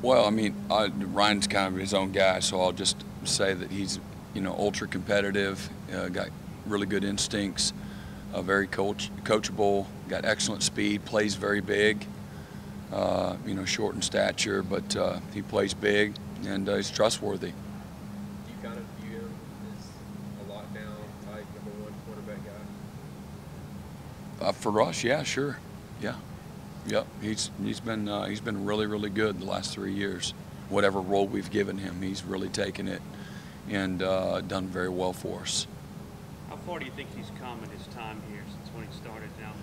Well, I mean, Ryan's kind of his own guy, so I'll just say that he's, ultra competitive, got really good instincts, very coachable, got excellent speed, plays very big, short in stature, but he plays big and he's trustworthy. Do you kind of view him as a lockdown type #1 quarterback guy? For us, yeah, sure, yeah. Yep, he's been really good the last 3 years. Whatever role we've given him, he's really taken it and done very well for us. How far do you think he's come in his time here since when he started now?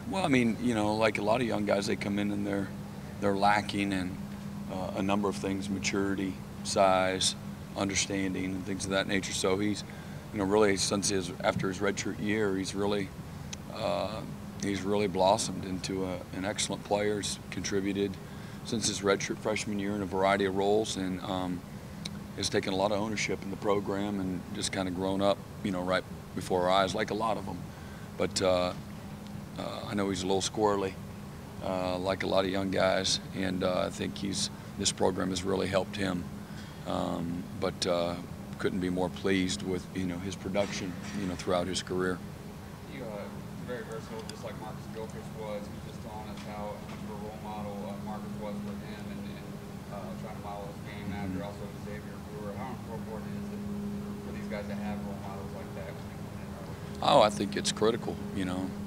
Well, I mean, like a lot of young guys, they come in and they're lacking in a number of things: maturity, size, understanding, and things of that nature. So he's, really since after his redshirt year, he's really blossomed into an excellent player. He's contributed since his redshirt freshman year in a variety of roles, and has taken a lot of ownership in the program and just kind of grown up, right before our eyes, like a lot of them. But I know he's a little squirrely, like a lot of young guys, and I think this program has really helped him. But couldn't be more pleased with his production, throughout his career. Very versatile, just like Marcus Gilchrist was. He was just telling us how much of a role model Marcus was for him, and trying to model his game after. Also Xavier Brewer. How important is it for these guys to have role models like that when they come in early? Oh, I think it's critical.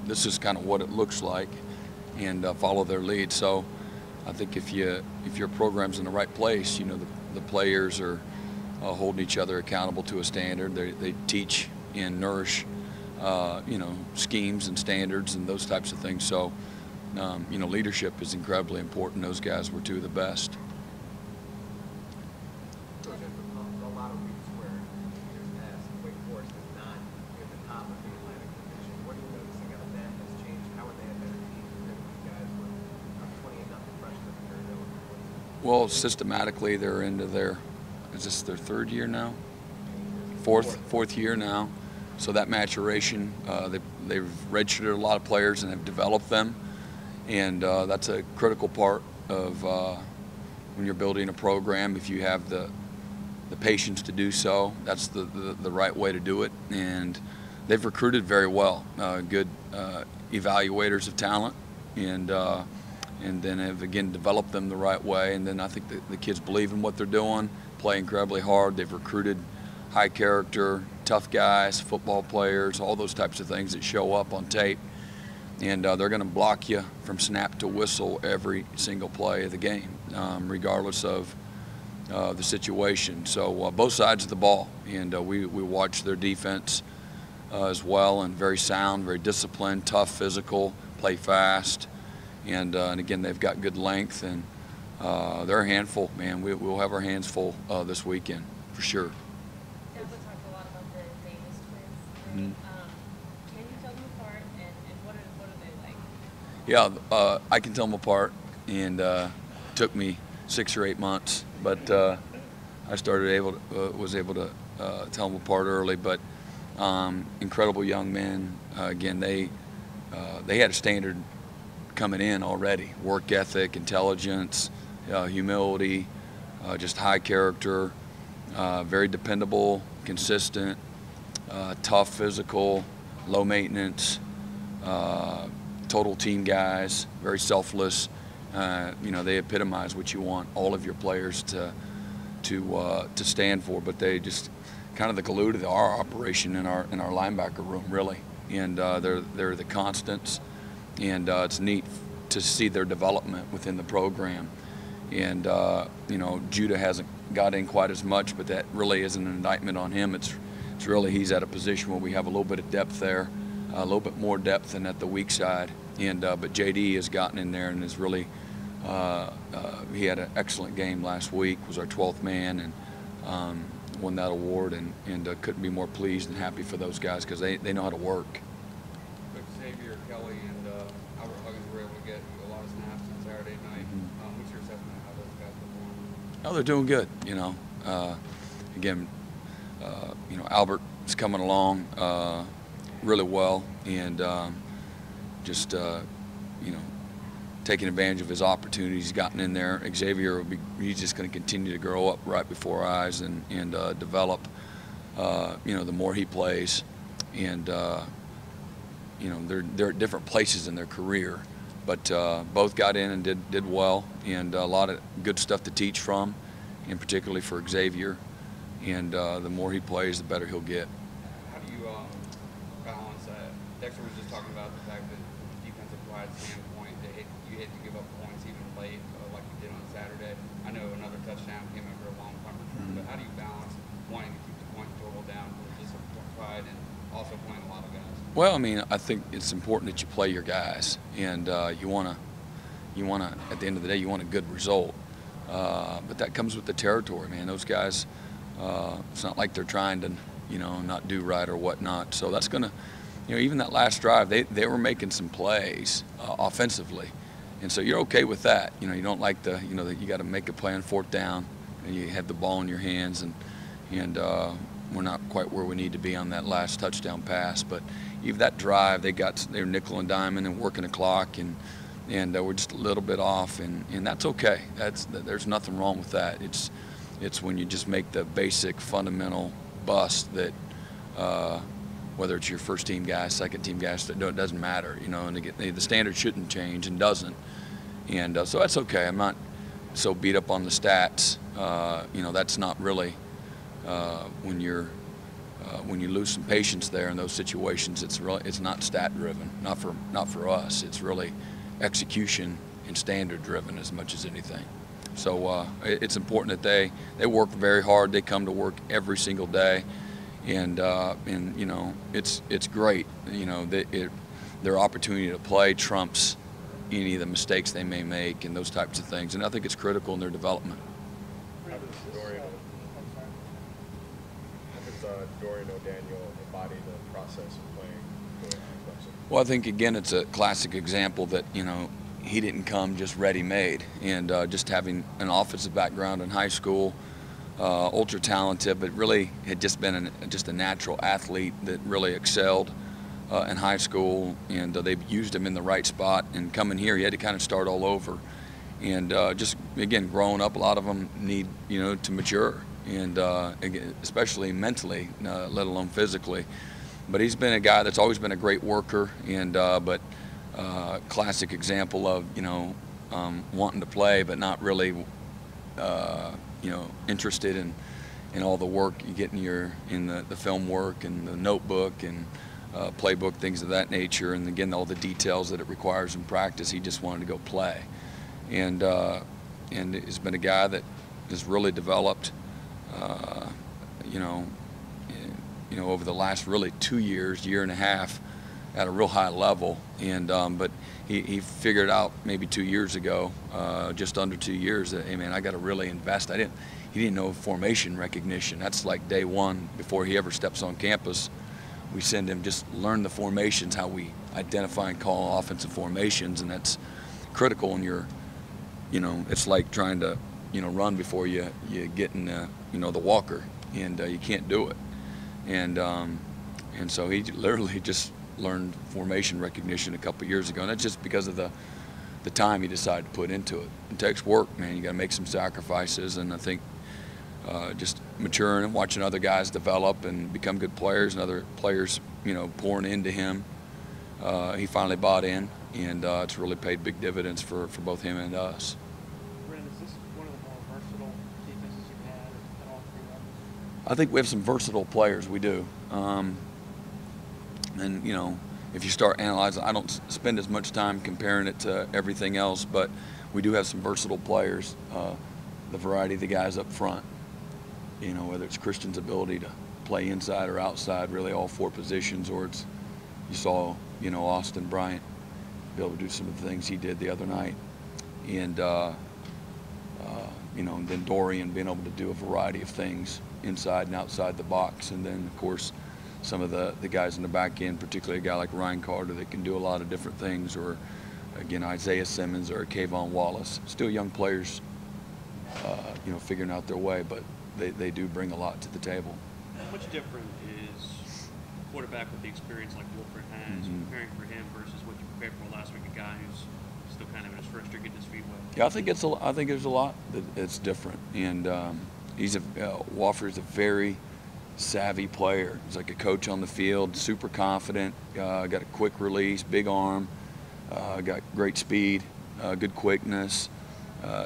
This is kind of what it looks like, and follow their lead. So I think if your program's in the right place, the players are holding each other accountable to a standard. They teach and nourish schemes and standards and those types of things. So, leadership is incredibly important. Those guys were two of the best. So there's a lot of weeks where years past, Wake Forest is not in the top of the Atlantic Division. What are you noticing how that has changed? How are they a better team than you guys were 28-0 freshmen a year ago? Well, systematically, they're into is this their third year now? Fourth year now. So that maturation, they've redshirted a lot of players and have developed them, and that's a critical part of when you're building a program. If you have the patience to do so, that's the right way to do it. And they've recruited very well, good evaluators of talent, and then have again developed them the right way. And then I think the kids believe in what they're doing, play incredibly hard. They've recruited high character, tough guys, football players, all those types of things that show up on tape. And they're going to block you from snap to whistle every single play of the game, regardless of the situation. So both sides of the ball. And we watch their defense as well, and very sound, very disciplined, tough, physical, play fast. And again, they've got good length, and they're a handful, man. We'll have our hands full this weekend, for sure. Can you tell them apart, and what are they like? Yeah, I can tell them apart, and took me 6 or 8 months, but I was able to tell them apart early. But incredible young men. Again, they had a standard coming in already: work ethic, intelligence, humility, just high character, very dependable, consistent. Tough, physical, low maintenance, total team guys, very selfless. They epitomize what you want all of your players to stand for. But they just kind of the glue to our operation in our linebacker room, really. And they're the constants, and it's neat to see their development within the program. And Judah hasn't got in quite as much, but that really isn't an indictment on him. It's really he's at a position where we have a little bit of depth there, a little bit more depth than at the weak side. And but JD has gotten in there and is really he had an excellent game last week. Was our 12th man and won that award, and couldn't be more pleased and happy for those guys because they know how to work. But Xavier, Kelly, and Albert Huggins were able to get a lot of snaps on Saturday night. What's your assessment of how those guys performed? Oh, they're doing good. Again. Albert's coming along really well, and taking advantage of his opportunities, he's gotten in there. Xavier will be, he's just going to continue to grow up right before our eyes and develop. You know, the more he plays, and you know, they're at different places in their career, but both got in and did well, and a lot of good stuff to teach from, and particularly for Xavier. And the more he plays, the better he'll get. How do you balance that? Dexter was just talking about the fact that defensive wide standpoint, you hate to give up points even late, like you did on Saturday. I know another touchdown came after a long punt return, but how do you balance wanting to keep the point total down for just a pride and also playing a lot of guys? Well, I mean, I think it's important that you play your guys, and you wanna, at the end of the day, you want a good result. But that comes with the territory, man. Those guys, it's not like they're trying to, you know, not do right or whatnot. So that's gonna, you know, even that last drive, they were making some plays offensively, and so you're okay with that. You know, you don't like the, you know, that you got to make a play on 4th down, and you have the ball in your hands, and we're not quite where we need to be on that last touchdown pass. But even that drive, they were nickel and diamond and working the clock, and we're just a little bit off, and that's okay. There's nothing wrong with that. It's when you just make the basic fundamental bust that whether it's your first team guys, second team guys, it doesn't matter, you know, and the standard shouldn't change and doesn't, and so that's okay. I'm not so beat up on the stats. You know, that's not really when you lose some patience there in those situations. It's not stat driven, not for us. It's really execution and standard driven as much as anything. So it's important that they work very hard. They come to work every single day, and you know, it's great. You know, their opportunity to play trumps any of the mistakes they may make and those types of things, and I think it's critical in their development. How does Dorian O'Daniel embody the process of playing for Clemson? Well, I think, again, it's a classic example that, you know, he didn't come just ready-made, and just having an offensive background in high school, ultra talented, but really had just been just a natural athlete that really excelled in high school, and they've used him in the right spot. And coming here, he had to kind of start all over, and just, again, growing up, a lot of them need, you know, to mature, and again, especially mentally, let alone physically. But he's been a guy that's always been a great worker, and classic example of, you know, wanting to play but not really, you know, interested in all the work you get in the film work and the notebook and playbook, things of that nature, and again, all the details that it requires in practice. He just wanted to go play, and he's been a guy that has really developed, you know, over the last really 2 years, year and a half, at a real high level. And but he figured out maybe 2 years ago, just under 2 years, that, hey man, I got to really invest. He didn't know formation recognition. That's like day one before he ever steps on campus. We send him just learn the formations, how we identify and call offensive formations, and that's critical. And you know, it's like trying to, you know, run before you get in you know, the walker, and you can't do it. And so he literally just learned formation recognition a couple years ago, and that's just because of the time he decided to put into it. It takes work, man. You got to make some sacrifices, and I think just maturing and watching other guys develop and become good players, and other players, you know, pouring into him, he finally bought in, and it's really paid big dividends for both him and us. Brent, is this one of the more versatile defenses you've had at all three levels? I think we have some versatile players. We do. And, you know, if you start analyzing, I don't spend as much time comparing it to everything else, but we do have some versatile players, the variety of the guys up front, you know, whether it's Christian's ability to play inside or outside, really all four positions, or it's, you saw, you know, Austin Bryant be able to do some of the things he did the other night. And, you know, and then Dorian being able to do a variety of things inside and outside the box. And then, of course, some of the guys in the back end, particularly a guy like Ryan Carter that can do a lot of different things, or, again, Isaiah Simmons or Kayvon Wallace. Still young players, you know, figuring out their way, but they do bring a lot to the table. How much different is quarterback with the experience like Wolford has, preparing for him versus what you prepared for last week, a guy who's still kind of in his first year getting his feet wet? Yeah, I think there's a lot that's different, and Wofford's a very savvy player. He's like a coach on the field, super confident, got a quick release, big arm, got great speed, good quickness,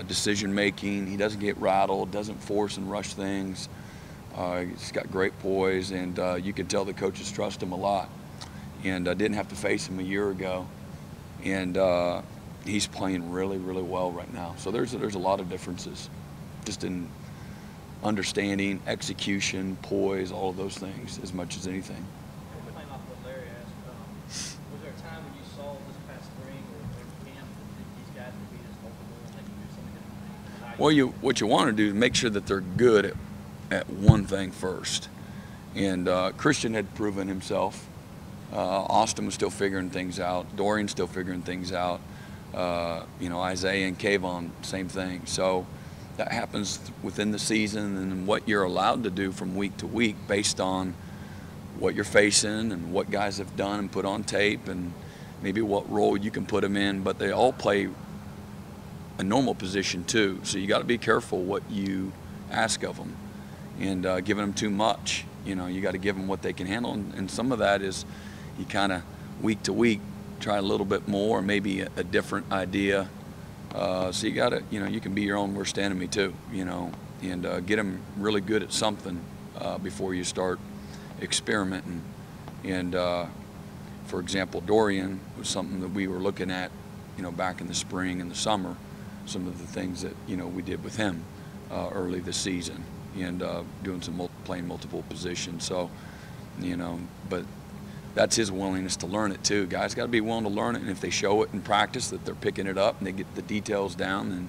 decision making. He doesn't get rattled, doesn't force and rush things. He's got great poise, and you can tell the coaches trust him a lot. And I didn't have to face him a year ago, and he's playing really, really well right now. So there's a lot of differences, just in understanding, execution, poise, all of those things as much as anything. Playing off what Larry asked, was there a time when you saw this past spring or camp that these guys would be this multiple and they could do some of different things? Well, what you want to do is make sure that they're good at one thing first. And Christian had proven himself. Austin was still figuring things out. Dorian's still figuring things out. Isaiah and Kayvon, same thing. So that happens within the season, and what you're allowed to do from week to week based on what you're facing and what guys have done and put on tape, and maybe what role you can put them in. But they all play a normal position too, so you got to be careful what you ask of them, and giving them too much. You got to give them what they can handle, and some of that is you kind of week to week try a little bit more, maybe a different idea. So you got to, you can be your own worst enemy too, and get them really good at something before you start experimenting. And for example, Dorian was something that we were looking at, back in the spring and the summer, some of the things that, we did with him early this season, and doing some playing multiple positions. So, but that's his willingness to learn it too. Guys got to be willing to learn it, and if they show it in practice that they're picking it up and they get the details down,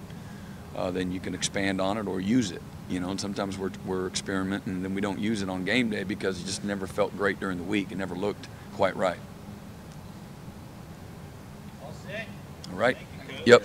then you can expand on it or use it. And sometimes we're experimenting and then we don't use it on game day because it just never felt great during the week. It never looked quite right. All set? All right. Thank you, Coach. Yep.